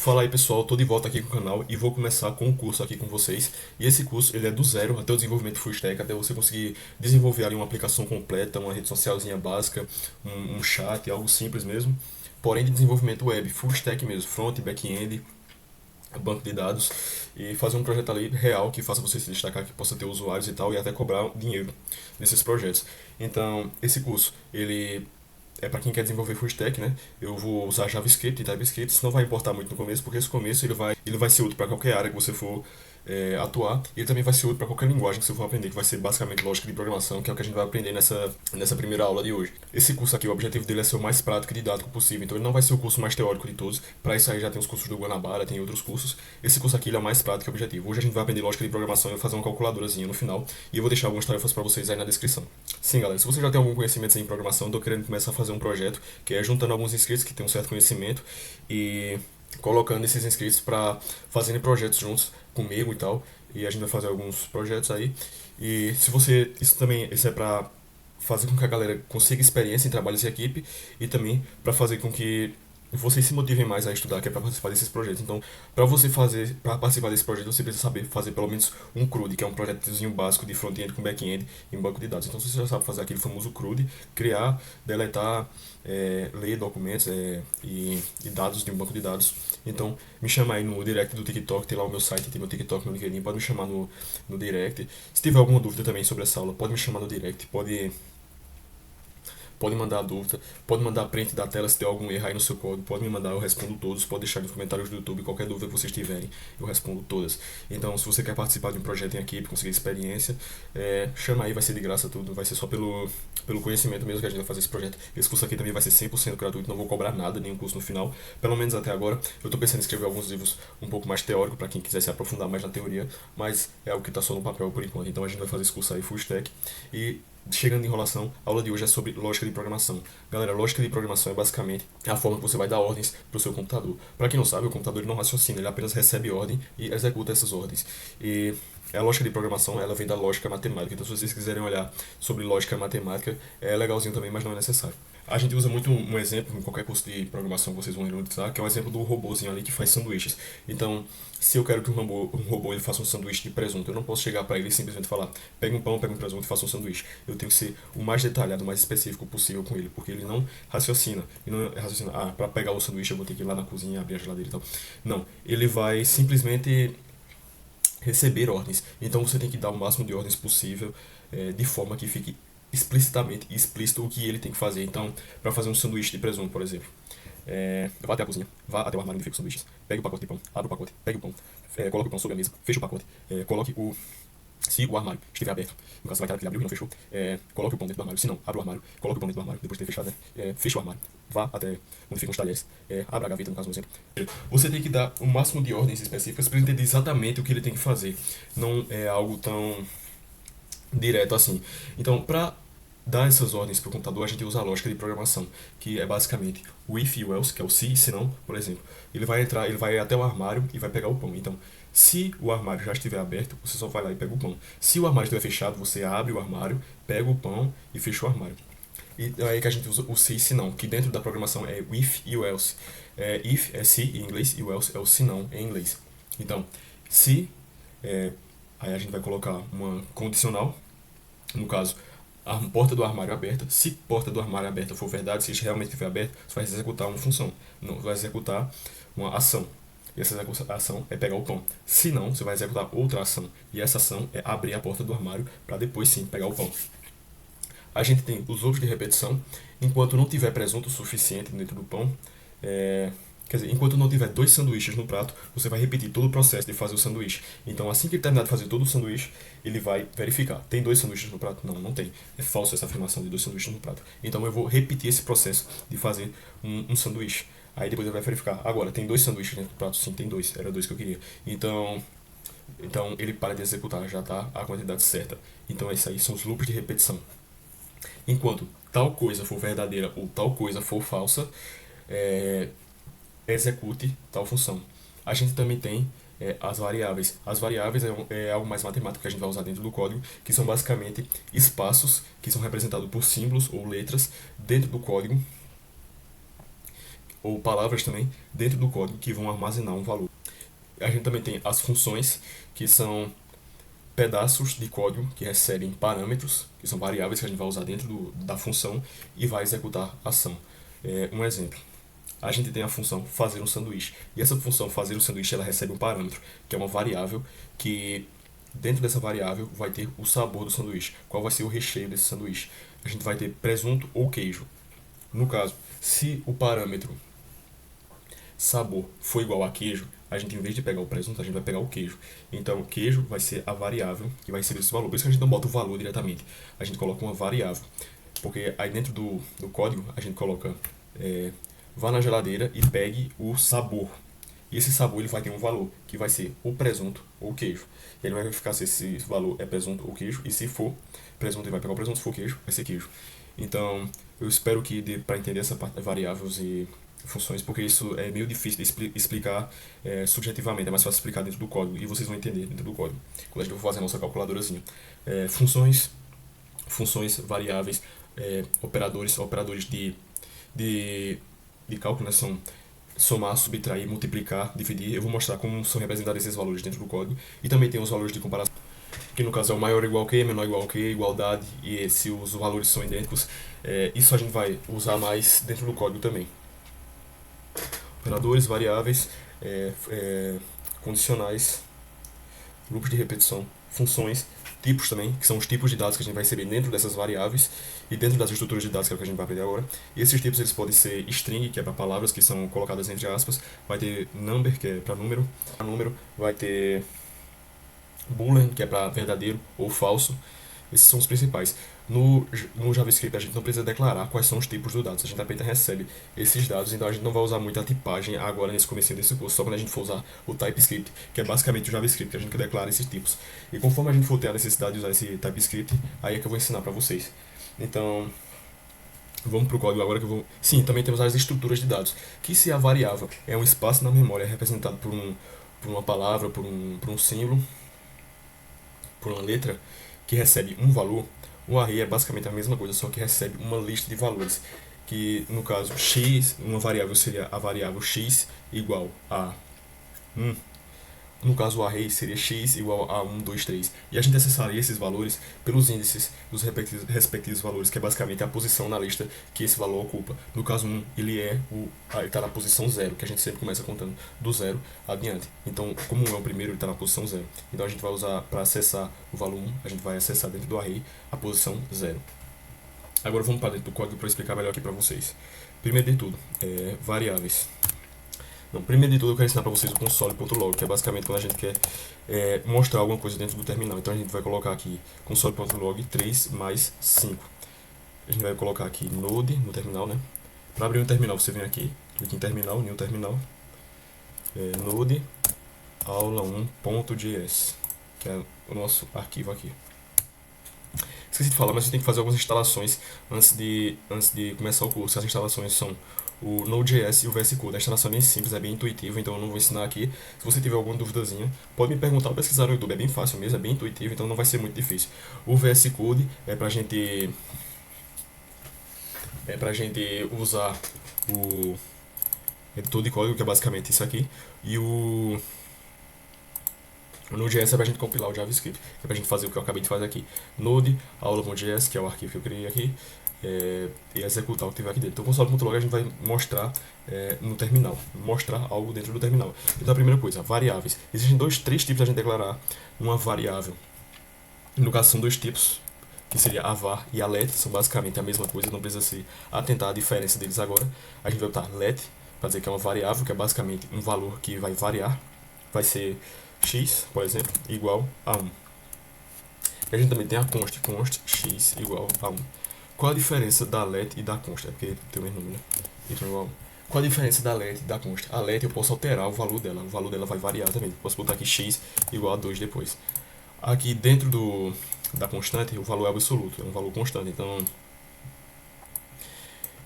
Fala aí pessoal, tô de volta aqui com o canal e vou começar com um curso aqui com vocês. E esse curso ele é do zero até o desenvolvimento full stack, até você conseguir desenvolver ali uma aplicação completa, uma rede socialzinha básica, um chat, algo simples mesmo. Porém de desenvolvimento web, full stack mesmo, front, back-end, banco de dados e fazer um projeto ali real que faça você se destacar, que possa ter usuários e tal e até cobrar dinheiro nesses projetos. Então, esse curso, ele é para quem quer desenvolver full stack, né? Eu vou usar JavaScript e TypeScript, isso não vai importar muito no começo, porque esse começo ele vai ser útil para qualquer área que você for atuar, e ele também vai ser útil para qualquer linguagem que você for aprender, que vai ser basicamente lógica de programação, que é o que a gente vai aprender nessa primeira aula de hoje. Esse curso aqui, o objetivo dele é ser o mais prático e didático possível, então ele não vai ser o curso mais teórico de todos, para isso aí já tem os cursos do Guanabara, tem outros cursos. Esse curso aqui ele é o mais prático e objetivo. Hoje a gente vai aprender lógica de programação e eu vou fazer uma calculadorazinha no final, e eu vou deixar algumas tarefas para vocês aí na descrição. Sim, galera, se você já tem algum conhecimento em programação, eu tô querendo começar a fazer um projeto que é juntando alguns inscritos que têm um certo conhecimento e colocando esses inscritos para fazerem projetos juntos comigo e tal. E a gente vai fazer alguns projetos aí. E se você. Isso é para fazer com que a galera consiga experiência em trabalhos em equipe e também para fazer com que vocês se motivem mais a estudar, que é para participar desses projetos. Então, para participar desse projeto, você precisa saber fazer pelo menos um CRUD, que é um projetozinho básico de front-end com back-end em banco de dados. Então, se você já sabe fazer aquele famoso CRUD, criar, deletar, ler documentos e dados de um banco de dados. Então, me chama aí no direct do TikTok, tem lá o meu site, tem meu TikTok, meu LinkedIn, pode me chamar no direct. Se tiver alguma dúvida também sobre essa aula, pode me chamar no direct, pode mandar dúvida, pode mandar print da tela se tem algum erro aí no seu código, pode me mandar, eu respondo todos, pode deixar nos comentários do YouTube qualquer dúvida que vocês tiverem, eu respondo todas. Então, se você quer participar de um projeto em equipe, conseguir experiência, chama aí, vai ser de graça tudo, vai ser só pelo conhecimento mesmo que a gente vai fazer esse projeto. Esse curso aqui também vai ser 100% gratuito, não vou cobrar nada, nenhum custo no final, pelo menos até agora. Eu estou pensando em escrever alguns livros um pouco mais teóricos para quem quiser se aprofundar mais na teoria, mas é algo que está só no papel por enquanto. Então a gente vai fazer esse curso aí full stack e chegando em enrolação, a aula de hoje é sobre lógica de programação. Galera, lógica de programação é basicamente a forma que você vai dar ordens para o seu computador. Para quem não sabe, o computador ele não raciocina, ele apenas recebe ordem e executa essas ordens. E a lógica de programação, ela vem da lógica matemática. Então, se vocês quiserem olhar sobre lógica matemática, é legalzinho também, mas não é necessário. A gente usa muito um exemplo em qualquer curso de programação que vocês vão utilizar, que é o exemplo do robôzinho ali que faz sanduíches. Então, se eu quero que um robô ele faça um sanduíche de presunto, eu não posso chegar para ele e simplesmente falar, pega um pão, pega um presunto e faça um sanduíche. Eu tenho que ser o mais detalhado, o mais específico possível com ele, porque ele não raciocina. Ele não raciocina, para pegar o sanduíche eu vou ter que ir lá na cozinha, abrir a geladeira e tal. Não, ele vai simplesmente receber ordens. Então você tem que dar o máximo de ordens possível, de forma que fique explicitamente explícito o que ele tem que fazer. Então, para fazer um sanduíche de presunto, por exemplo, vá até a cozinha, vá até o armário onde fica os sanduíches, pegue o pacote de pão, abra o pacote, pegue o pão, coloque o pão sobre a mesa, feche o pacote, coloque o. Se o armário estiver aberto, no caso você vai ter que abrir e não fechou, coloque o pão dentro do armário. Se não, abra o armário, coloque o pão dentro do armário, depois de ter fechado, feche o armário, vá até onde ficam os talheres, abra a gaveta, no caso, no exemplo. Você tem que dar o máximo de ordens específicas para ele entender exatamente o que ele tem que fazer. Não é algo tão direto assim. Então, para dar essas ordens para o computador, a gente usa a lógica de programação, que é basicamente o if e o else, que é o se e se não, por exemplo. Ele vai entrar, ele vai até o armário e vai pegar o pão. Então, se o armário já estiver aberto, você só vai lá e pega o pão. Se o armário estiver fechado, você abre o armário, pega o pão e fecha o armário. E é aí que a gente usa o se e se não, que dentro da programação é o if e o else. If é se em inglês e o else é o se não em inglês. Então, se aí a gente vai colocar uma condicional, no caso, a porta do armário aberta. Se porta do armário aberta for verdade, se realmente estiver aberto, você vai executar uma função, não vai executar uma ação. E essa ação é pegar o pão. Se não, você vai executar outra ação. E essa ação é abrir a porta do armário para depois sim pegar o pão. A gente tem os loops de repetição. Enquanto não tiver presunto suficiente dentro do pão, quer dizer, enquanto não tiver dois sanduíches no prato, você vai repetir todo o processo de fazer o sanduíche. Então, assim que ele terminar de fazer todo o sanduíche, ele vai verificar. Tem dois sanduíches no prato? Não, não tem. É falso essa afirmação de dois sanduíches no prato. Então, eu vou repetir esse processo de fazer um sanduíche. Aí depois ele vai verificar. Agora, tem dois sanduíches dentro do prato? Sim, tem dois. Era dois que eu queria. Então ele para de executar, já está a quantidade certa. Então, esses aí são os loops de repetição. Enquanto tal coisa for verdadeira ou tal coisa for falsa, é, execute tal função. A gente também tem as variáveis. As variáveis é algo mais matemático que a gente vai usar dentro do código, que são basicamente espaços que são representados por símbolos ou letras dentro do código, ou palavras também dentro do código que vão armazenar um valor. A gente também tem as funções, que são pedaços de código que recebem parâmetros, que são variáveis que a gente vai usar dentro da função e vai executar a ação. Um exemplo. A gente tem a função fazer um sanduíche. E essa função fazer um sanduíche ela recebe um parâmetro, que é uma variável, que dentro dessa variável vai ter o sabor do sanduíche. Qual vai ser o recheio desse sanduíche? A gente vai ter presunto ou queijo. No caso, se o parâmetro sabor for igual a queijo, a gente, em vez de pegar o presunto, a gente vai pegar o queijo. Então, o queijo vai ser a variável que vai receber esse valor. Por isso que a gente não bota o valor diretamente. A gente coloca uma variável. Porque aí dentro do código, a gente coloca vá na geladeira e pegue o sabor. E esse sabor ele vai ter um valor, que vai ser o presunto ou o queijo. E ele vai verificar se esse valor é presunto ou queijo. E se for presunto, ele vai pegar o presunto. Se for queijo, vai ser queijo. Então, eu espero que dê para entender essa parte de variáveis e funções, porque isso é meio difícil de explicar subjetivamente, é mais fácil explicar dentro do código, e vocês vão entender dentro do código. Quando a gente for fazer a nossa calculadorazinha. Funções, variáveis, operadores de cálculo, né, são somar, subtrair, multiplicar, dividir. Eu vou mostrar como são representados esses valores dentro do código. E também tem os valores de comparação, que no caso é o maior igual que, menor igual que, igualdade, e se os valores são idênticos. Isso a gente vai usar mais dentro do código também. Operadores, variáveis, condicionais, grupos de repetição, funções, tipos também, que são os tipos de dados que a gente vai receber dentro dessas variáveis e dentro das estruturas de dados, que é o que a gente vai aprender agora. E esses tipos eles podem ser string, que é para palavras que são colocadas entre aspas, vai ter number, que é para número, vai ter boolean, que é para verdadeiro ou falso. Esses são os principais. No JavaScript a gente não precisa declarar quais são os tipos dos dados, a gente apenas recebe esses dados, então a gente não vai usar muito a tipagem agora nesse comecinho desse curso, só quando a gente for usar o TypeScript, que é basicamente o JavaScript, que a gente declara esses tipos. E conforme a gente for ter a necessidade de usar esse TypeScript, aí é que eu vou ensinar para vocês. Então, vamos para o código agora que eu vou... Sim, também temos as estruturas de dados, que se a variável é um espaço na memória representado por uma palavra, por um símbolo, por uma letra, que recebe um valor, o array é basicamente a mesma coisa, só que recebe uma lista de valores, que no caso x, uma variável seria a variável x igual a 1. No caso o array seria x igual a 1, 2, 3. E a gente acessaria esses valores pelos índices dos respectivos valores, que é basicamente a posição na lista que esse valor ocupa. No caso 1, ele está na posição 0, que a gente sempre começa contando do 0 adiante. Então, como 1 é o primeiro, ele está na posição 0. Então a gente vai usar, para acessar o valor 1, a gente vai acessar dentro do array a posição 0. Agora vamos para dentro do código para explicar melhor aqui para vocês. Primeiro de tudo, variáveis. Não, primeiro de tudo eu quero ensinar para vocês o console.log, que é basicamente quando a gente quer mostrar alguma coisa dentro do terminal. Então a gente vai colocar aqui console.log 3 mais 5. A gente vai colocar aqui node no terminal, né? Para abrir um terminal você vem aqui, clica em terminal, new terminal, node aula1.js, que é o nosso arquivo aqui. Esqueci de falar, mas você tem que fazer algumas instalações antes de começar o curso. As instalações são o Node.js e o VS Code. A instalação é bem simples, é bem intuitiva, então eu não vou ensinar aqui. Se você tiver alguma duvidazinha, pode me perguntar ou pesquisar no YouTube. É bem fácil mesmo, é bem intuitivo, então não vai ser muito difícil. O VS Code é pra gente usar o editor de código, que é basicamente isso aqui. E o Node.js é pra gente compilar o JavaScript, que é pra gente fazer o que eu acabei de fazer aqui. Node, aula.js, que é o arquivo que eu criei aqui, e executar o que tiver aqui dentro. Então, o console.log a gente vai mostrar no terminal, mostrar algo dentro do terminal. Então, a primeira coisa, variáveis. Existem três tipos de a gente declarar uma variável. No caso, são dois tipos, que seria a var e a let, são basicamente a mesma coisa, não precisa se atentar à diferença deles agora. A gente vai botar let, para dizer que é uma variável, que é basicamente um valor que vai variar, vai ser x, por exemplo, igual a 1. E a gente também tem a const x igual a 1. Qual a diferença da let e da const? É porque tem o mesmo número, né? Igual a 1. Qual a diferença da let e da const? A let eu posso alterar o valor dela vai variar também. Posso botar aqui x igual a 2 depois. Aqui dentro da constante, o valor é absoluto, é um valor constante, então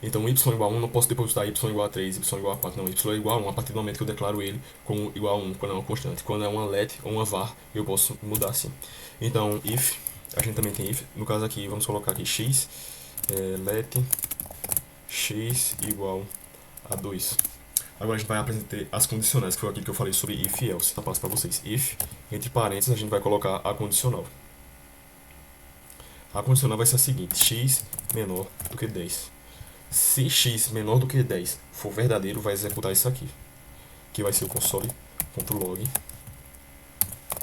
y igual a 1, não posso depois botar y igual a 3, y igual a 4, não, y é igual a 1 a partir do momento que eu declaro ele como igual a 1, quando é uma constante. Quando é uma let ou uma var, eu posso mudar assim. Então, if, a gente também tem if, no caso aqui, vamos colocar aqui x, let x igual a 2. Agora a gente vai apresentar as condicionais, que foi aquilo que eu falei sobre if e else. Eu passo para vocês. If, entre parênteses, a gente vai colocar a condicional. A condicional vai ser a seguinte: x menor do que 10. Se x menor do que 10 for verdadeiro, vai executar isso aqui, que vai ser o console.log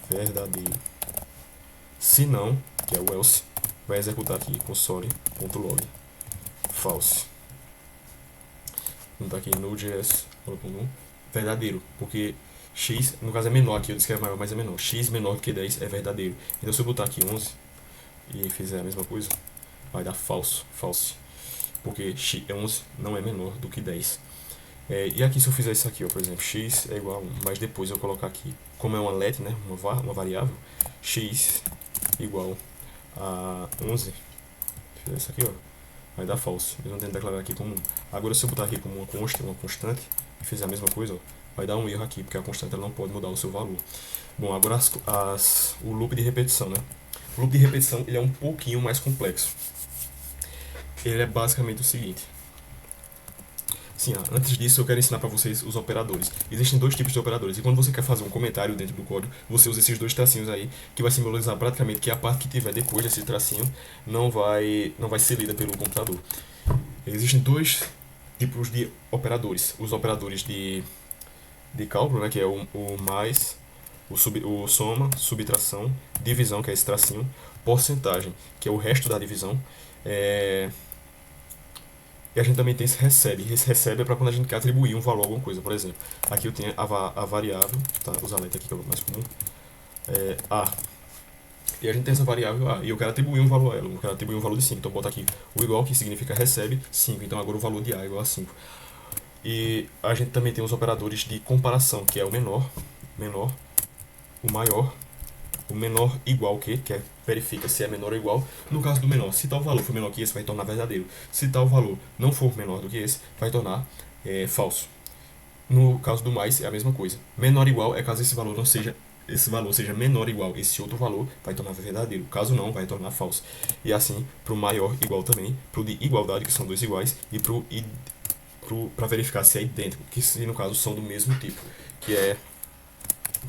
verdadeiro. Se não, que é o else, vai executar aqui console.log false. Não tá aqui Node.js verdadeiro, porque x, no caso é menor aqui, eu disse que é maior, mas é menor. X menor do que 10 é verdadeiro. Então se eu botar aqui 11 e fizer a mesma coisa, vai dar false, porque x 11 não é menor do que 10. E aqui se eu fizer isso aqui, ó, por exemplo, x é igual a 1, mas depois eu colocar aqui, como é uma let, né, uma variável, x igual a 11, fizer isso aqui, ó, vai dar false, mesmo tendo declarar aqui como 1. Agora se eu botar aqui como uma constante, e fizer a mesma coisa, ó, vai dar um erro aqui, porque a constante ela não pode mudar o seu valor. Bom, agora o loop de repetição, né? O loop de repetição ele é um pouquinho mais complexo. Ele é basicamente o seguinte. Sim, antes disso eu quero ensinar para vocês os operadores. Existem dois tipos de operadores, e quando você quer fazer um comentário dentro do código, você usa esses dois tracinhos aí, que vai simbolizar praticamente que a parte que tiver depois desse tracinho não vai ser lida pelo computador. Existem dois tipos de operadores. Os operadores de cálculo, né, que é o mais, o soma, subtração, divisão, que é esse tracinho, porcentagem, que é o resto da divisão, e a gente também tem esse recebe. Esse recebe é para quando a gente quer atribuir um valor a alguma coisa. Por exemplo, aqui eu tenho a variável, tá? Vou usar a letra aqui que é o mais comum, A. E a gente tem essa variável A, e eu quero atribuir um valor a ela, eu quero atribuir um valor de 5. Então eu boto aqui o igual, que significa recebe, 5. Então agora o valor de A é igual a 5. E a gente também tem os operadores de comparação, que é o menor, o maior, o menor igual que verifica se é menor ou igual. No caso do menor, se tal valor for menor que esse, vai tornar verdadeiro. Se tal valor não for menor do que esse, vai tornar falso. No caso do mais, é a mesma coisa. Menor ou igual é caso esse valor seja menor ou igual, esse outro valor vai tornar verdadeiro. Caso não, vai tornar falso. E assim, para o maior igual também, para o de igualdade, que são dois iguais, e para verificar se é idêntico, que se no caso são do mesmo tipo, que é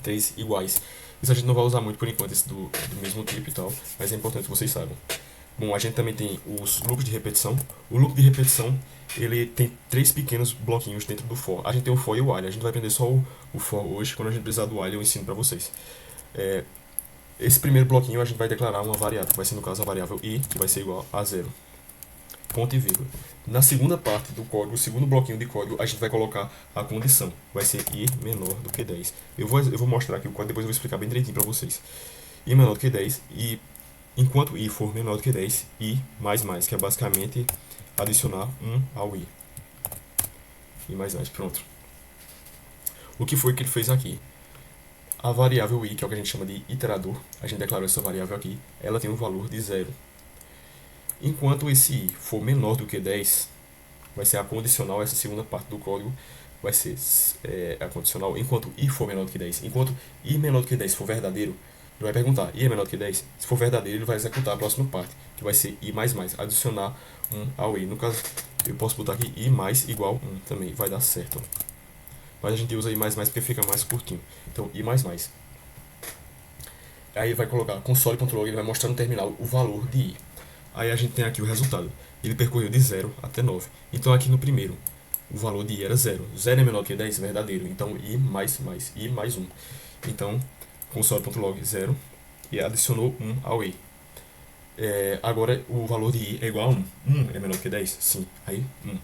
3 iguais. Isso a gente não vai usar muito por enquanto, esse do mesmo tipo e tal, mas é importante que vocês saibam. Bom, a gente também tem os loops de repetição. O loop de repetição, ele tem 3 pequenos bloquinhos dentro do for. A gente tem o for e o while. A gente vai aprender só o for hoje. Quando a gente precisar do while, eu ensino para vocês. Esse primeiro bloquinho a gente vai declarar uma variável, que vai ser no caso a variável i, que vai ser igual a 0. Ponto e vírgula. Na segunda parte do código, o segundo bloquinho de código, a gente vai colocar a condição. Vai ser i menor do que 10. Eu vou mostrar aqui o código, depois eu vou explicar bem direitinho para vocês. I menor do que 10, e enquanto i for menor do que 10, i mais, que é basicamente adicionar 1 ao i. I mais, pronto. O que foi que ele fez aqui? A variável i, que é o que a gente chama de iterador, a gente declarou essa variável aqui, ela tem um valor de 0. Enquanto esse i for menor do que 10, vai ser a condicional, essa segunda parte do código vai ser a condicional, enquanto i for menor do que 10. Enquanto i menor do que 10 for verdadeiro, ele vai perguntar, i é menor do que 10? Se for verdadeiro, ele vai executar a próxima parte, que vai ser i mais, adicionar 1 ao i. No caso, eu posso botar aqui i mais igual 1 também, vai dar certo. Mas a gente usa i mais porque fica mais curtinho. Então, i mais. Aí vai colocar console.log, ele vai mostrar no terminal o valor de i. Aí a gente tem aqui o resultado. Ele percorreu de 0 até 9. Então aqui no primeiro, o valor de i era 0. 0 é menor que 10, verdadeiro. Então i mais, i mais 1. Então, console.log 0 e adicionou 1 ao i. Agora o valor de i é igual a 1. 1 é menor que 10? Sim. Aí 1.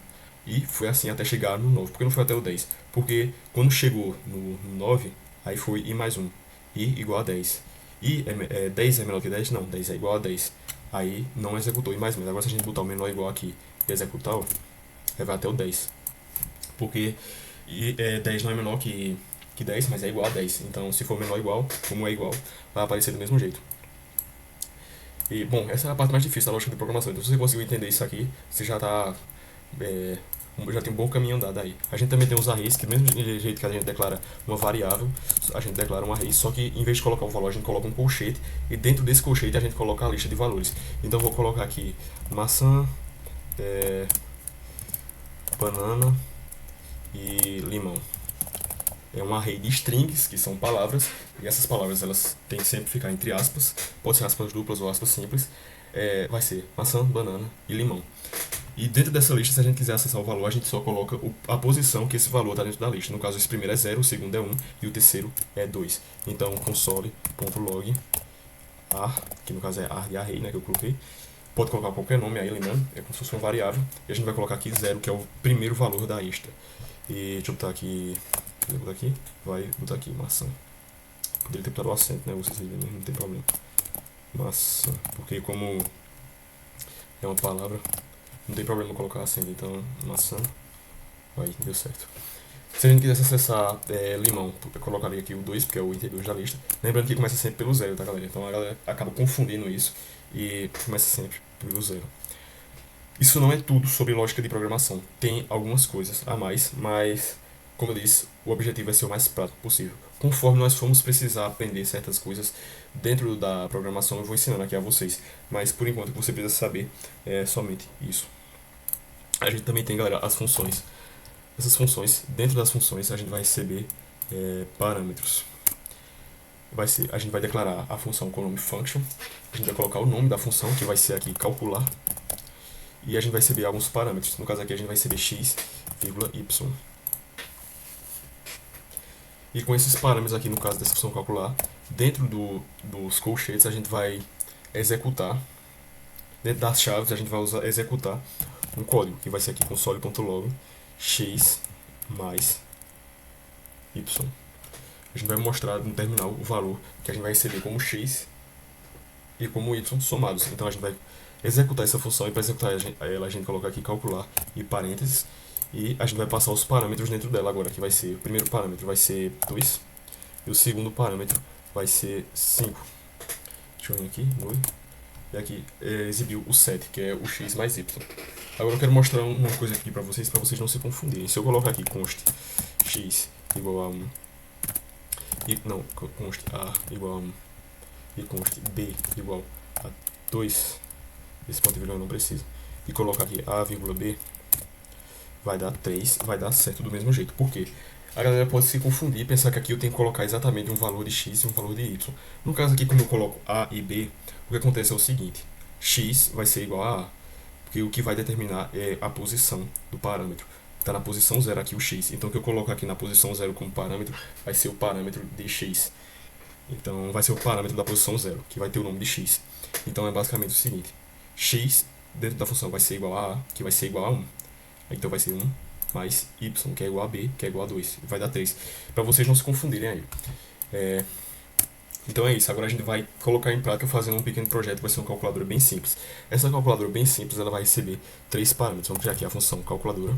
E foi assim até chegar no 9. Por que não foi até o 10? Porque quando chegou no 9, aí foi i mais 1. I igual a 10. 10 é menor que 10? Não, 10 é igual a 10. Aí não executou i mais. Agora se a gente botar o menor igual aqui e executar, ó, vai até o 10. Porque 10 não é menor que 10, mas é igual a 10. Então se for menor ou igual, como é igual, vai aparecer do mesmo jeito. E bom, essa é a parte mais difícil da lógica de programação. Então se você conseguiu entender isso aqui, você já está já tem um bom caminho andado aí. A gente também tem os arrays, que do mesmo jeito que a gente declara uma variável, a gente declara um array, só que em vez de colocar o valor, a gente coloca um colchete, e dentro desse colchete a gente coloca a lista de valores. Então eu vou colocar aqui maçã, banana, e limão. É um array de strings, que são palavras, e essas palavras elas têm que sempre ficar entre aspas, pode ser aspas duplas ou aspas simples. Vai ser maçã, banana e limão. E dentro dessa lista, se a gente quiser acessar o valor, a gente só coloca a posição que esse valor está dentro da lista. No caso, esse primeiro é 0, o segundo é 1 e o terceiro é 2. Então, console.log ar, que no caso é ar de array, né, que eu coloquei. Pode colocar qualquer nome aí, lembrando, é como se fosse uma variável. E a gente vai colocar aqui 0, que é o primeiro valor da lista. E deixa eu botar aqui, vai botar aqui maçã. Poderia ter botado o acento, né, vocês viram, não tem problema. Maçã, porque como é uma palavra, não tem problema colocar acento, então maçã, aí deu certo. Se a gente quisesse acessar limão, eu colocaria aqui o 2, porque é o item 2 da lista. Lembrando que começa sempre pelo 0, tá, galera? Então a galera acaba confundindo isso e começa sempre pelo 0. Isso não é tudo sobre lógica de programação. Tem algumas coisas a mais, mas, como eu disse, o objetivo é ser o mais prático possível. Conforme nós formos precisar aprender certas coisas dentro da programação, eu vou ensinando aqui a vocês. Mas, por enquanto, o que você precisa saber é somente isso. A gente também tem, galera, as funções. Essas funções, dentro das funções, a gente vai receber parâmetros. A gente vai declarar a função com o nome function. A gente vai colocar o nome da função, que vai ser aqui calcular. E a gente vai receber alguns parâmetros. No caso aqui a gente vai receber x, y. E com esses parâmetros aqui, no caso dessa função calcular, dentro dos colchetes a gente vai executar, dentro das chaves a gente vai executar um código, que vai ser aqui console.log x mais y. A gente vai mostrar no terminal o valor que a gente vai receber como x e como y somados. Então a gente vai executar essa função, e para executar ela a gente coloca aqui calcular e parênteses, e a gente vai passar os parâmetros dentro dela agora, que vai ser, o primeiro parâmetro vai ser 2 e o segundo parâmetro vai ser 5. Deixa eu vir aqui, e aqui exibiu o 7, que é o x mais y. Agora eu quero mostrar uma coisa aqui para vocês não se confundirem. Se eu colocar aqui const x igual a 1, const a igual a 1 e const b igual a 2, esse ponto e vírgula eu não preciso, e colocar aqui a vírgula b, vai dar 3, vai dar certo do mesmo jeito. Por quê? A galera pode se confundir e pensar que aqui eu tenho que colocar exatamente um valor de x e um valor de y. No caso aqui, como eu coloco a e b, o que acontece é o seguinte: x vai ser igual a porque o que vai determinar é a posição do parâmetro. Está na posição 0 aqui o x. Então o que eu coloco aqui na posição 0 como parâmetro vai ser o parâmetro de x. Então vai ser o parâmetro da posição 0, que vai ter o nome de x. Então é basicamente o seguinte: x dentro da função vai ser igual a que vai ser igual a 1. Então vai ser 1 mais y, que é igual a b, que é igual a 2. Vai dar 3. Para vocês não se confundirem aí. Então é isso. Agora a gente vai colocar em prática fazendo um pequeno projeto. Vai ser uma calculadora bem simples. Essa calculadora bem simples, ela vai receber 3 parâmetros. Vamos criar aqui a função calculadora.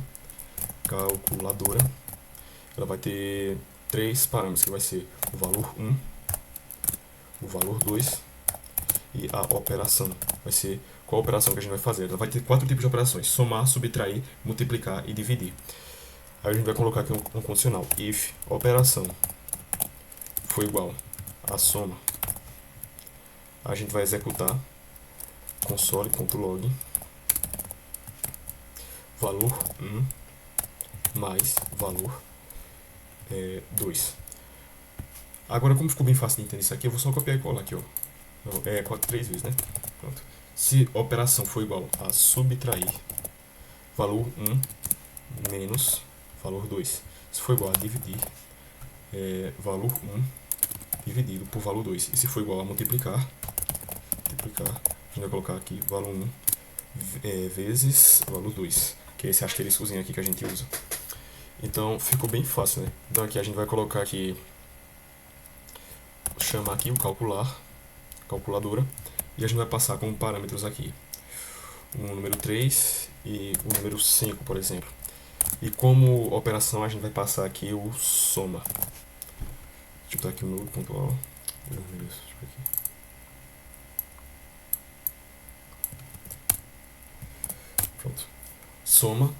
Ela vai ter 3 parâmetros, que vai ser o valor 1, o valor 2 e a operação. Vai ser qual a operação que a gente vai fazer. Ela vai ter 4 tipos de operações: somar, subtrair, multiplicar e dividir. Aí a gente vai colocar aqui um condicional: if operação for igual a soma, a gente vai executar console.log valor 1 mais valor 2. Agora, como ficou bem fácil de entender isso aqui, eu vou só copiar e colar aqui, ó. 3 vezes, né? Pronto. Se a operação for igual a subtrair valor 1 menos valor 2, se for igual a dividir valor 1 dividido por valor 2, e se for igual a multiplicar, a gente vai colocar aqui valor 1 vezes valor 2, que é esse asteriscozinho aqui que a gente usa. Então ficou bem fácil, né? Então aqui a gente vai colocar aqui, chamar aqui o calculadora, e a gente vai passar como parâmetros aqui o número 3 e o número 5, por exemplo. E como operação a gente vai passar aqui o soma. Deixa eu botar aqui o meu pontual. Pronto. Soma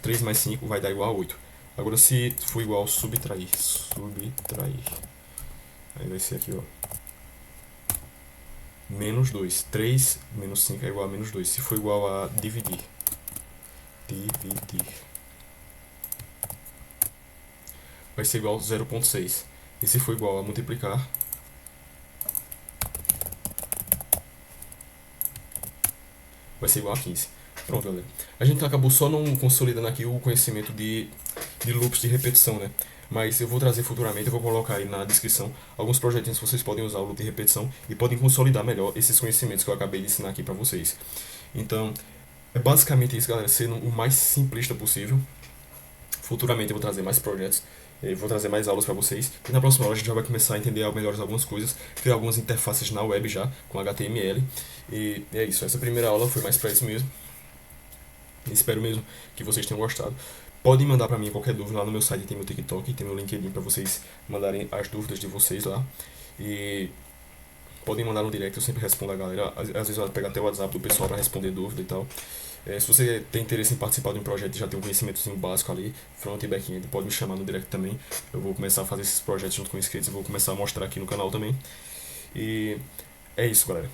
3 mais 5 vai dar igual a 8. Agora, se for igual a subtrair, aí vai ser aqui, ó, menos 2. 3 menos 5 é igual a menos 2. Se for igual a dividir, vai ser igual a 0,6. E se for igual a multiplicar, vai ser igual a 15. Pronto, galera. A gente acabou só não consolidando aqui o conhecimento de loops de repetição, né? Mas eu vou trazer futuramente, eu vou colocar aí na descrição alguns projetinhos que vocês podem usar o loop de repetição e podem consolidar melhor esses conhecimentos que eu acabei de ensinar aqui para vocês. Então, é basicamente isso, galera, sendo o mais simplista possível. Futuramente eu vou trazer mais projetos, eu vou trazer mais aulas para vocês. E na próxima aula a gente já vai começar a entender melhor algumas coisas, criar algumas interfaces na web já, com HTML. E é isso, essa primeira aula foi mais para isso mesmo. Espero mesmo que vocês tenham gostado. Podem mandar para mim qualquer dúvida lá no meu site, tem meu TikTok, tem meu LinkedIn para vocês mandarem as dúvidas de vocês lá. E podem mandar no direct, eu sempre respondo a galera. Às vezes eu vou pegar até o WhatsApp do pessoal para responder dúvida e tal. Se você tem interesse em participar de um projeto e já tem um conhecimentozinho básico ali, front e back-end, pode me chamar no direct também. Eu vou começar a fazer esses projetos junto com inscritos e vou começar a mostrar aqui no canal também. E é isso, galera.